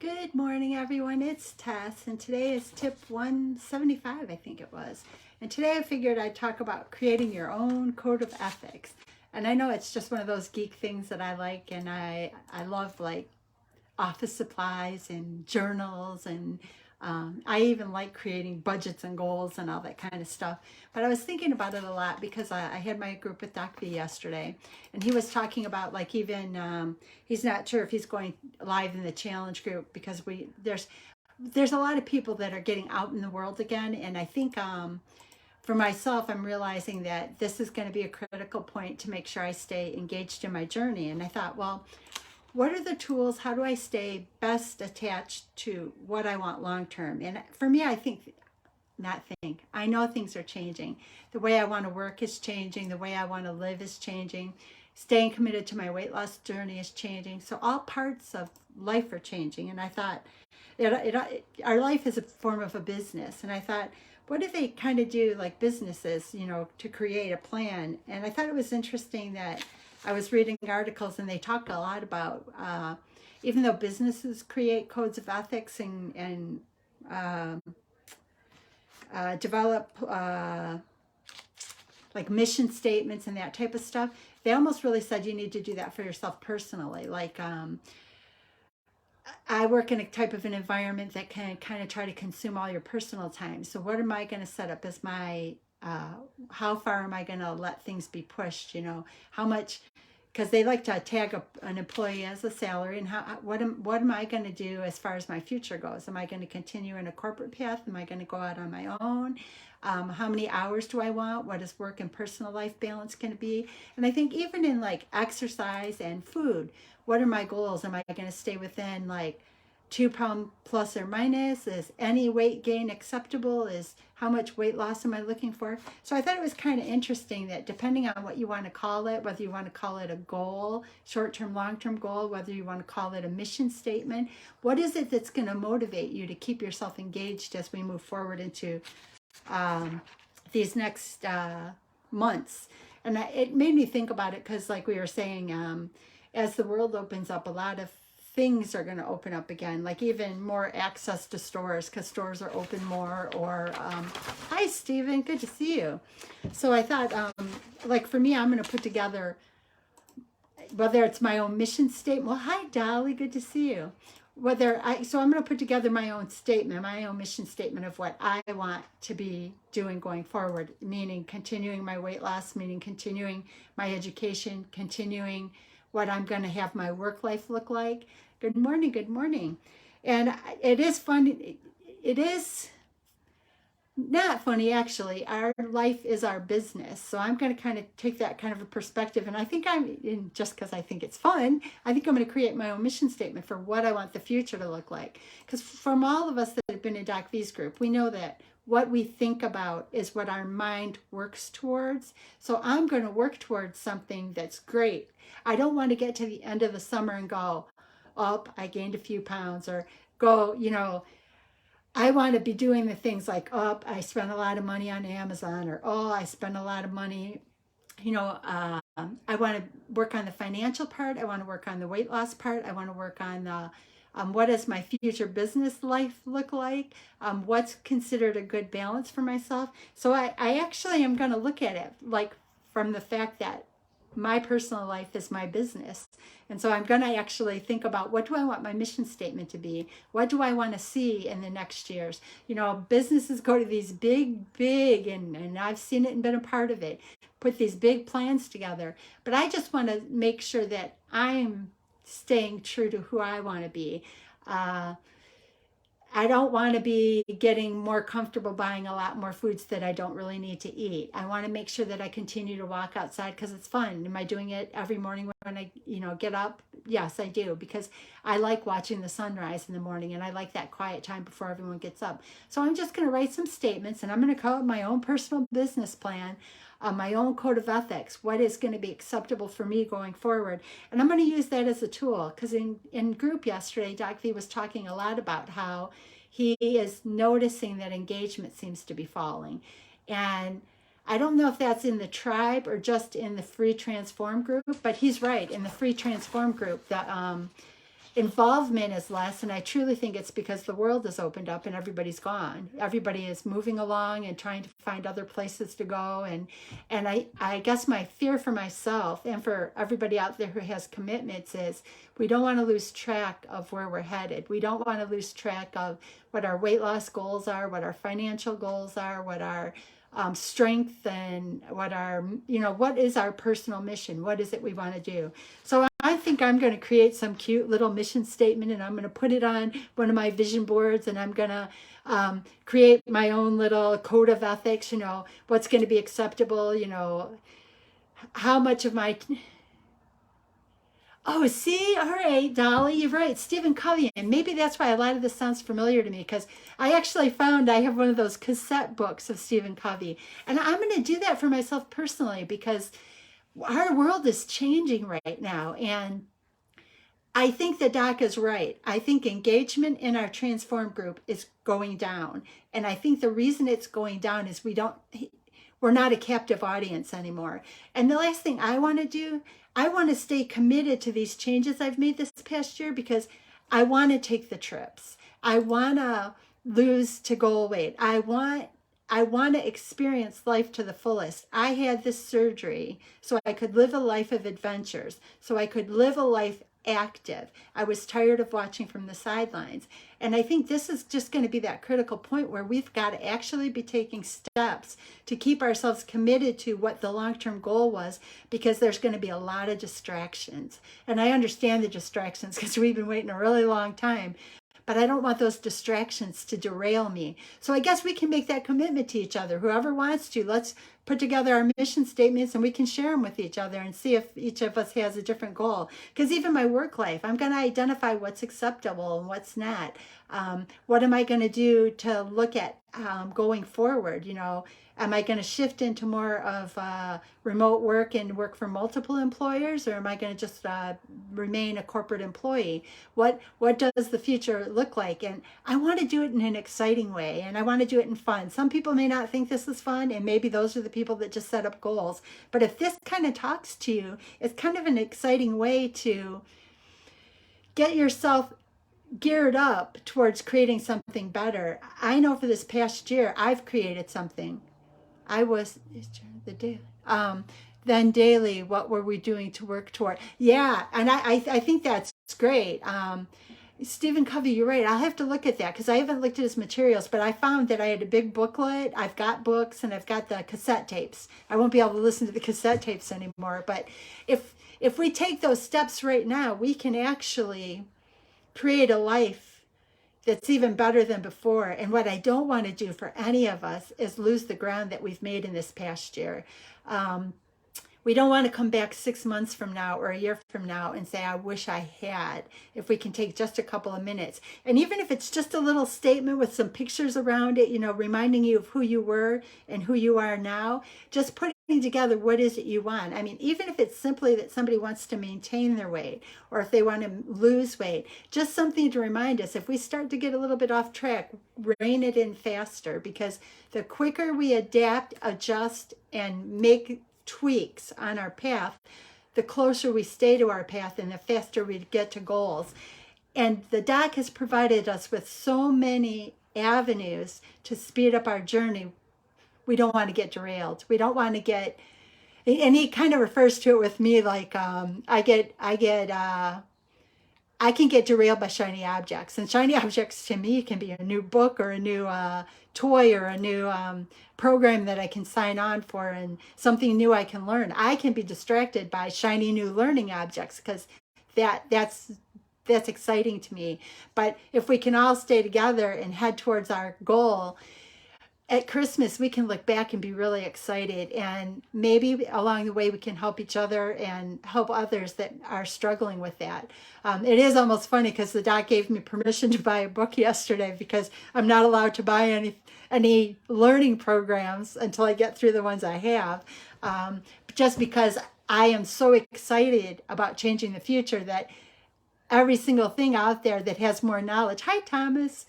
Good morning, everyone. It's Tess, and today is tip 175, I think it was. And today I figured I'd talk about creating your own code of ethics. And I know it's just one of those geek things that I like, and I love like office supplies and journals, and I even like creating budgets and goals and all that kind of stuff. But I was thinking about it a lot because I had my group with Doc V yesterday, and he was talking about like even he's not sure if he's going live in the challenge group because there's a lot of people that are getting out in the world again, and I think for myself, I'm realizing that this is going to be a critical point to make sure I stay engaged in my journey. And I thought, well, what are the tools? How do I stay best attached to what I want long term? And for me, I know things are changing. The way I want to work is changing. The way I want to live is changing. Staying committed to my weight loss journey is changing. So all parts of life are changing. And I thought, our life is a form of a business. And I thought, what do they kind of do like businesses, to create a plan? And I thought it was interesting that I was reading articles and they talk a lot about even though businesses create codes of ethics and develop like mission statements and that type of stuff, they almost really said you need to do that for yourself personally. Like I work in a type of an environment that can kind of try to consume all your personal time. So what am I going to set up as my how far am I going to let things be pushed? How much, because they like to tag an employee as a salary, and what am I going to do as far as my future goes? Am I going to continue in a corporate path? Am I going to go out on my own? How many hours do I want? What is work and personal life balance going to be? And I think even in like exercise and food, what are my goals? Am I going to stay within like 2 pound plus or minus? Is any weight gain acceptable? Is how much weight loss am I looking for? So I thought it was kind of interesting that depending on what you want to call it, whether you want to call it a goal, short-term, long-term goal, whether you want to call it a mission statement, what is it that's going to motivate you to keep yourself engaged as we move forward into these next months? And it made me think about it because like we were saying, as the world opens up, a lot of things are going to open up again, like even more access to stores because stores are open more. Or hi Stephen, good to see you. So I thought like for me, I'm going to put together, whether it's my own mission statement. Well, hi Dolly, good to see you. So I'm going to put together my own statement, my own mission statement of what I want to be doing going forward, meaning continuing my weight loss, meaning continuing my education, continuing what I'm going to have my work life look like. Good morning, good morning. And it is funny. It is not funny, actually. Our life is our business. So I'm going to kind of take that kind of a perspective. And I think just because I think it's fun, I think I'm going to create my own mission statement for what I want the future to look like. Because from all of us that have been in Doc V's group, we know that what we think about is what our mind works towards. So I'm going to work towards something that's great. I don't want to get to the end of the summer and go, oh, I gained a few pounds, or go, I want to be doing the things like, oh, I spent a lot of money on Amazon, or, oh, I spent a lot of money, I want to work on the financial part. I want to work on the weight loss part. I want to work on the what does my future business life look like? What's considered a good balance for myself? So I actually am going to look at it like from the fact that my personal life is my business. And so I'm going to actually think about, what do I want my mission statement to be? What do I want to see in the next years? Businesses go to these big, and I've seen it and been a part of it, put these big plans together. But I just want to make sure that I'm staying true to who I want to be. I don't want to be getting more comfortable buying a lot more foods that I don't really need to eat. I want to make sure that I continue to walk outside because it's fun. Am I doing it every morning when I, get up? Yes, I do, because I like watching the sunrise in the morning, and I like that quiet time before everyone gets up. So I'm just going to write some statements, and I'm going to call it my own personal business plan, my own code of ethics, what is going to be acceptable for me going forward. And I'm going to use that as a tool, because in group yesterday, Doc V was talking a lot about how he is noticing that engagement seems to be falling. And I don't know if that's in the tribe or just in the free transform group, but he's right. In the free transform group, involvement is less, and I truly think it's because the world has opened up and everybody's gone. Everybody is moving along and trying to find other places to go, and I guess my fear for myself and for everybody out there who has commitments is we don't want to lose track of where we're headed. We don't want to lose track of what our weight loss goals are, what our financial goals are, what our strength, and what our, what is our personal mission? What is it we want to do? So I think I'm going to create some cute little mission statement, and I'm going to put it on one of my vision boards, and I'm going to create my own little code of ethics, what's going to be acceptable, how much of my... Oh, see, all right, Dolly, you're right. Stephen Covey. And maybe that's why a lot of this sounds familiar to me, because I actually found I have one of those cassette books of Stephen Covey. And I'm going to do that for myself personally, because our world is changing right now. And I think the doc is right. I think engagement in our Transform group is going down. And I think the reason it's going down is we're not a captive audience anymore. And the last thing I want to do, I want to stay committed to these changes I've made this past year, because I want to take the trips. I want to lose to goal weight. I want to experience life to the fullest. I had this surgery so I could live a life of adventures, so I could live a life active. I was tired of watching from the sidelines. And I think this is just going to be that critical point where we've got to actually be taking steps to keep ourselves committed to what the long-term goal was, because there's going to be a lot of distractions. And I understand the distractions because we've been waiting a really long time. But I don't want those distractions to derail me. So I guess we can make that commitment to each other. Whoever wants to, let's put together our mission statements and we can share them with each other and see if each of us has a different goal. Because even my work life, I'm going to identify what's acceptable and what's not. What am I going to do to look at going forward? Am I going to shift into more of remote work and work for multiple employers, or am I going to just remain a corporate employee? What does the future look like? And I want to do it in an exciting way, and I want to do it in fun. Some people may not think this is fun, and maybe those are the people that just set up goals. But if this kind of talks to you, it's kind of an exciting way to get yourself geared up towards creating something better. I know for this past year, I've created something. Then daily, what were we doing to work toward? Yeah, and I think that's great. Stephen Covey, you're right. I'll have to look at that because I haven't looked at his materials, but I found that I had a big booklet. I've got books and I've got the cassette tapes. I won't be able to listen to the cassette tapes anymore, but if we take those steps right now, we can actually create a life that's even better than before. And what I don't want to do for any of us is lose the ground that we've made in this past year. We don't want to come back 6 months from now or a year from now and say, I wish I had, if we can take just a couple of minutes. And even if it's just a little statement with some pictures around it, reminding you of who you were and who you are now, just putting together what is it you want. I mean, even if it's simply that somebody wants to maintain their weight, or if they want to lose weight, just something to remind us, if we start to get a little bit off track, rein it in faster, because the quicker we adapt, adjust, and make tweaks on our path, the closer we stay to our path and the faster we get to goals. And the doc has provided us with so many avenues to speed up our journey. We don't want to get derailed. We don't want to get, and he kind of refers to it with me like I can get derailed by shiny objects. And shiny objects to me can be a new book or a new toy or a new program that I can sign on for and something new I can learn. I can be distracted by shiny new learning objects because that's exciting to me. But if we can all stay together and head towards our goal, at Christmas, we can look back and be really excited, and maybe along the way we can help each other and help others that are struggling with that. It is almost funny because the doc gave me permission to buy a book yesterday because I'm not allowed to buy any learning programs until I get through the ones I have, just because I am so excited about changing the future that every single thing out there that has more knowledge, hi Thomas,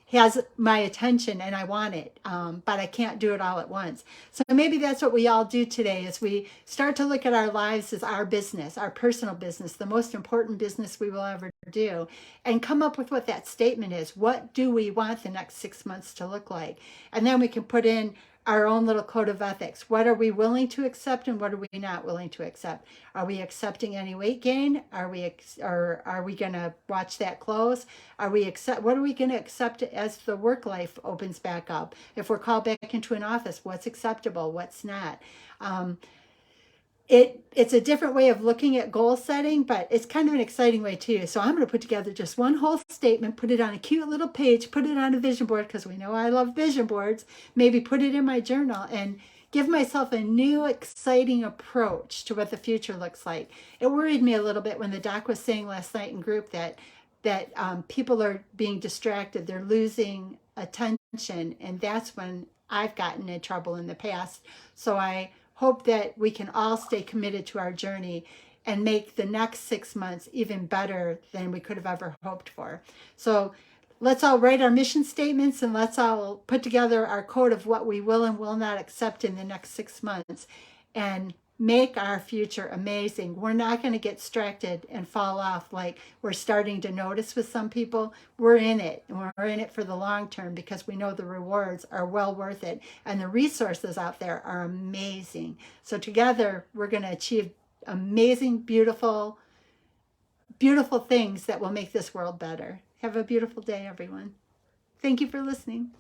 has my attention and I want it, but I can't do it all at once. So maybe that's what we all do today, is we start to look at our lives as our business, our personal business, the most important business we will ever do, and come up with what that statement is. What do we want the next 6 months to look like? And then we can put in our own little code of ethics. What are we willing to accept and what are we not willing to accept? Are we accepting any weight gain? Or are we going to watch that close? What are we going to accept as the work life opens back up? If we're called back into an office, what's acceptable? What's not? Um, it's a different way of looking at goal setting, but it's kind of an exciting way too. So I'm going to put together just one whole statement, put it on a cute little page, put it on a vision board because we know I love vision boards. Maybe put it in my journal and give myself a new exciting approach to what the future looks like. It worried me a little bit when the doc was saying last night in group that people are being distracted, they're losing attention, and that's when I've gotten in trouble in the past. So I hope that we can all stay committed to our journey and make the next 6 months even better than we could have ever hoped for. So let's all write our mission statements and let's all put together our code of what we will and will not accept in the next 6 months and make our future amazing. We're not going to get distracted and fall off like we're starting to notice with some people. We're in it, and we're in it for the long term because we know the rewards are well worth it and the resources out there are amazing. So together we're going to achieve amazing, beautiful, beautiful things that will make this world better. Have a beautiful day, everyone. Thank you for listening.